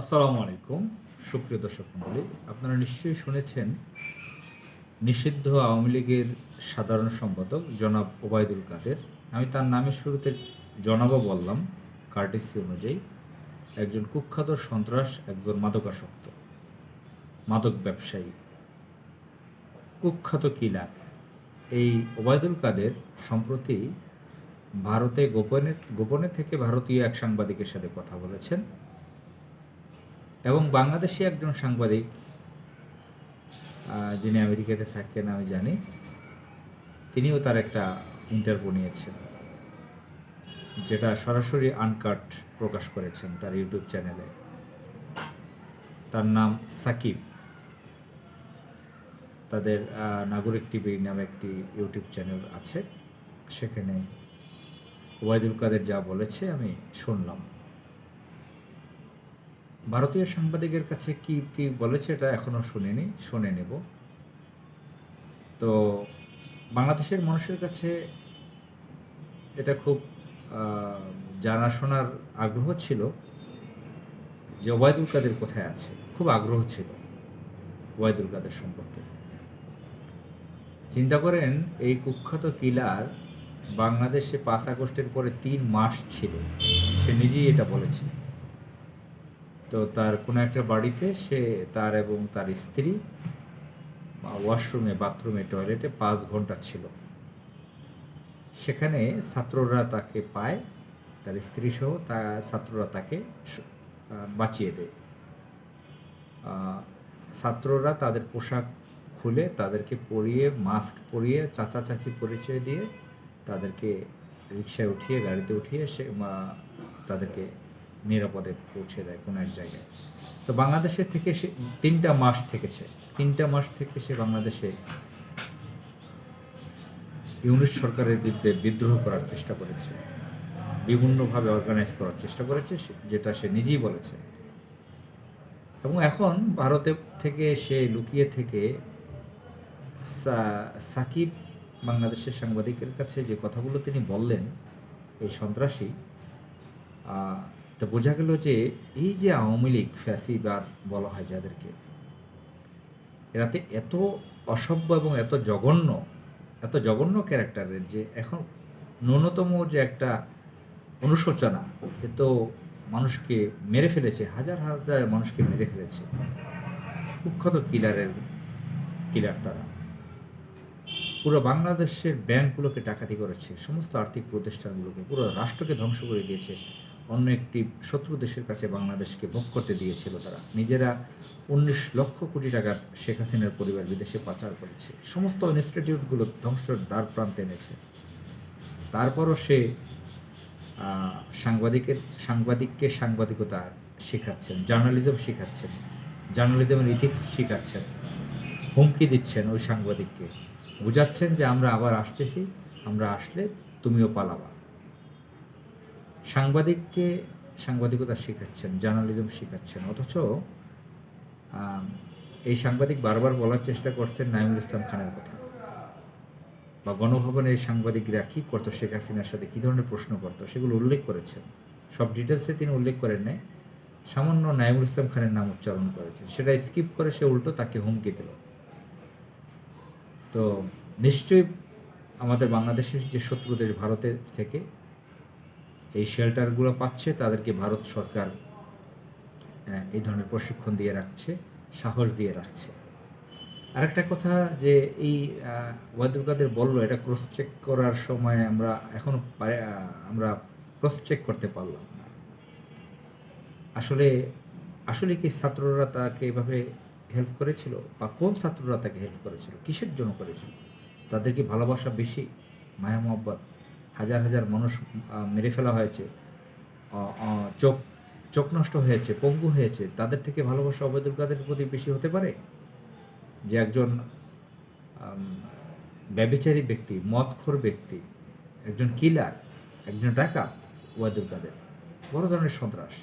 আসসালামু আলাইকুম, সুপ্রিয় দর্শক মণ্ডলী। আপনারা নিশ্চয়ই শুনেছেন নিষিদ্ধ আওয়ামী লীগের সাধারণ সম্পাদক জনাব ওবায়দুল কাদের। আমি তার নামের শুরুতে জনাবও বললাম কার্টেসি অনুযায়ী। একজন কুখ্যাত সন্ত্রাস, একজন মাদকাসক্ত, মাদক ব্যবসায়ী, কুখ্যাত কিলার। এই ওবায়দুল কাদের সম্প্রতি ভারতে গোপনে গোপনে থেকে ভারতীয় এক সাংবাদিকের সাথে কথা বলেছেন এবং বাংলাদেশি একজন সাংবাদিক, যিনি আমেরিকাতে থাকেন আমি জানি, তিনিও তার একটা ইন্টারভিউ নিয়েছেন, যেটা সরাসরি আনকাট প্রকাশ করেছেন তার ইউটিউব চ্যানেলে। তার নাম সাকিব। তাদের নাগরিক টিভি নামে একটি ইউটিউব চ্যানেল আছে, সেখানে ওবায়দুল কাদের যা বলেছে আমি শুনলাম। ভারতীয় সাংবাদিকের কাছে কি কি বলেছে এটা এখনও শুনিনি, শুনে নেব। তো বাংলাদেশের মানুষের কাছে এটা খুব জানাশোনার আগ্রহ ছিল যে ওবায়দুল কাদের কোথায় আছে। খুব আগ্রহ ছিল ওবায়দুল কাদের সম্পর্কে। চিন্তা করেন, এই কুখ্যাত কিলার বাংলাদেশে 5 আগস্টের পরে 3 মাস ছিল। সে নিজেই এটা বলেছে। তো তার কোনো একটা বাড়িতে সে তার এবং তার স্ত্রী ওয়াশরুমে, বাথরুমে, টয়লেটে 5 ঘন্টা ছিল। সেখানে ছাত্ররা তাকে পায়, তার স্ত্রী সহ ছাত্ররা তাকে বাঁচিয়ে দেয়। ছাত্ররা তাদের পোশাক খুলে তাদেরকে পরিয়ে, মাস্ক পরিয়ে, চাচা চাচি পরিচয় দিয়ে তাদেরকে রিকশায় উঠিয়ে, গাড়িতে উঠিয়ে সে তাদেরকে নিরাপদে পৌঁছে দেয় কোনো এক জায়গায়। তো বাংলাদেশের থেকে সে 3টা মাস থেকেছে। 3টা মাস থেকে সে বাংলাদেশে ইউনিট সরকারের বিরুদ্ধে বিদ্রোহ করার চেষ্টা করেছে, বিভিন্নভাবে অর্গানাইজ করার চেষ্টা করেছে, যেটা সে নিজেই বলেছে। এবং এখন ভারতে থেকে সে লুকিয়ে থেকে সাকিব বাংলাদেশের সাংবাদিকের কাছে যে কথাগুলো তিনি বললেন, এই সন্ত্রাসী, তো বোঝা গেল যে এই যে আওয়ামী লীগ ফ্যাসিবাদ বলা হয় যাদেরকে, এরাতে এত অসভ্য এবং এত জঘন্য ক্যারেক্টারের যে এখন ন্যূনতম যে একটা অনুশোচনা, এ তো মানুষকে মেরে ফেলেছে, হাজার হাজার মানুষকে মেরে ফেলেছে। কুখ্যাত কিলার তারা পুরো বাংলাদেশের ব্যাংকগুলোকে ডাকাতি করেছে, সমস্ত আর্থিক প্রতিষ্ঠানগুলোকে, পুরো রাষ্ট্রকে ধ্বংস করে দিয়েছে। অন্য একটি শত্রু দেশের কাছে বাংলাদেশকে ভোগ করতে দিয়েছিল তারা। নিজেরা 19 লক্ষ কোটি টাকা শেখ হাসিনার পরিবার বিদেশে পাচার করেছে। সমস্ত ইনস্টিটিউটগুলো ধ্বংসের দ্বার প্রান্তে এনেছে। তারপরও সে সাংবাদিককে সাংবাদিকতা শেখাচ্ছেন, জার্নালিজম শেখাচ্ছেন, জার্নালিজমের ইথিক্স শেখাচ্ছেন, হুমকি দিচ্ছেন ওই সাংবাদিককে, বোঝাচ্ছেন যে আমরা আবার আসতেছি, আমরা আসলে তুমিও পালাবা। সাংবাদিককে সাংবাদিকতা শেখাচ্ছেন, জার্নালিজম শেখাচ্ছেন। অথচ এই সাংবাদিক বারবার বলার চেষ্টা করছেন নাঈমুল ইসলাম খানের কথা, বা গণভবনের সাংবাদিকরা কী করতো, শেখ হাসিনার সাথে কী ধরনের প্রশ্ন করতো, সেগুলো উল্লেখ করেছেন। সব ডিটেলসে তিনি উল্লেখ করেন নাই, সামান্য নাঈমুল ইসলাম খানের নাম উচ্চারণ করেছেন। সেটা স্কিপ করে সে উল্টো তাকে হুমকি দিল। তো নিশ্চয়ই আমাদের বাংলাদেশের যে শত্রু দেশ ভারতের থেকে এই শেল্টারগুলো পাচ্ছে, তাদেরকে ভারত সরকার এই ধরনের প্রশিক্ষণ দিয়ে রাখছে, সাহস দিয়ে রাখছে। আরেকটা কথা যে এই ওবায়দুল কাদের বলল, এটা ক্রস চেক করার সময় আমরা ক্রস চেক করতে পারলাম না। আসলে কি ছাত্ররা তাকে এভাবে হেল্প করেছিল, বা কোন ছাত্ররা তাকে হেল্প করেছিল, কিসের জন্য করেছিল? তাদের কি ভালোবাসা বেশি, মায়া মোহব্বত? হাজার হাজার মানুষ মেরে ফেলা হয়েছে, চোখ নষ্ট হয়েছে, পঙ্গু হয়েছে, তাদের থেকে ভালোবাসা ওবায়দুল কাদের প্রতি বেশি হতে পারে? যে একজন ব্যভিচারী ব্যক্তি, মদখোর ব্যক্তি, একজন কিলার, একজন ডাকাত, ওবায়দুল কাদের বড় ধরনের সন্ত্রাস,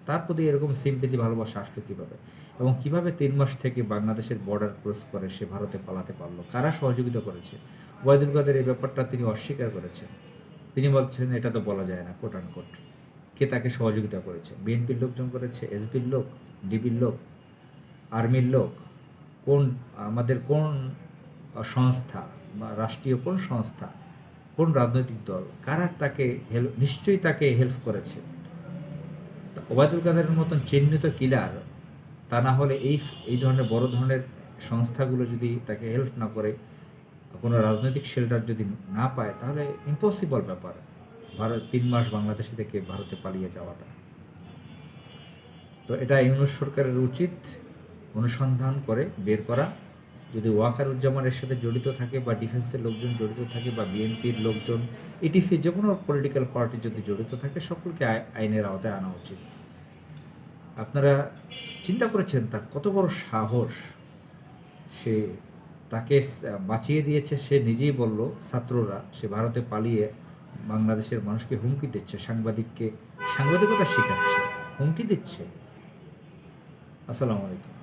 তার প্রতি এরকম সিম্পেথি, ভালোবাসা আসলো কীভাবে? এবং কীভাবে 3 মাস থেকে বাংলাদেশের বর্ডার ক্রস করে সে ভারতে পালাতে পারলো? কারা সহযোগিতা করেছে? ওবায়দুল কাদের এই ব্যাপারটা তিনি অস্বীকার করেছেন। তিনি বলছেন এটা তো বলা যায় না, কোট অ্যান্ড কোট। কে তাকে সহযোগিতা করেছে? বিএনপির লোকজন করেছে, এসবির লোক, ডিবির লোক, আর্মির লোক, কোন আমাদের কোন সংস্থা বা রাষ্ট্রীয় কোন সংস্থা, কোন রাজনৈতিক দল, কারা তাকে নিশ্চয়ই তাকে হেল্প করেছে। ওবায়দুল কাদেরের মতন চিহ্নিত কিলার, তা না হলে এই ধরনের বড় ধরনের সংস্থাগুলো যদি তাকে হেল্প না করে, কোনো রাজনৈতিক শেল্টার যদি না পায়, তাহলে ইম্পসিবল ব্যাপার 3 মাস বাংলাদেশে থেকে ভারতে পালিয়ে যাওয়াটা। তো এটা ইউনূস সরকারের উচিত অনুসন্ধান করে বের করা। যদি ওয়াকারুজ্জামানের সাথে জড়িত থাকে বা ডিফেন্সের লোকজন জড়িত থাকে বা বিএনপির লোকজন, ইটিসি যে কোনো পলিটিক্যাল পার্টি যদি জড়িত থাকে, সকলকে আইনের আওতায় আনা উচিত। আপনারা চিন্তা করেছেন তার কত বড় সাহস? সে তাকে বাঁচিয়ে দিয়েছে, সে নিজেই বলল, ছাত্ররা, সে ভারতে পালিয়ে বাংলাদেশের মানুষকে হুমকি দিচ্ছে, সাংবাদিকতা শেখাচ্ছে, হুমকি দিচ্ছে। আসসালামু আলাইকুম।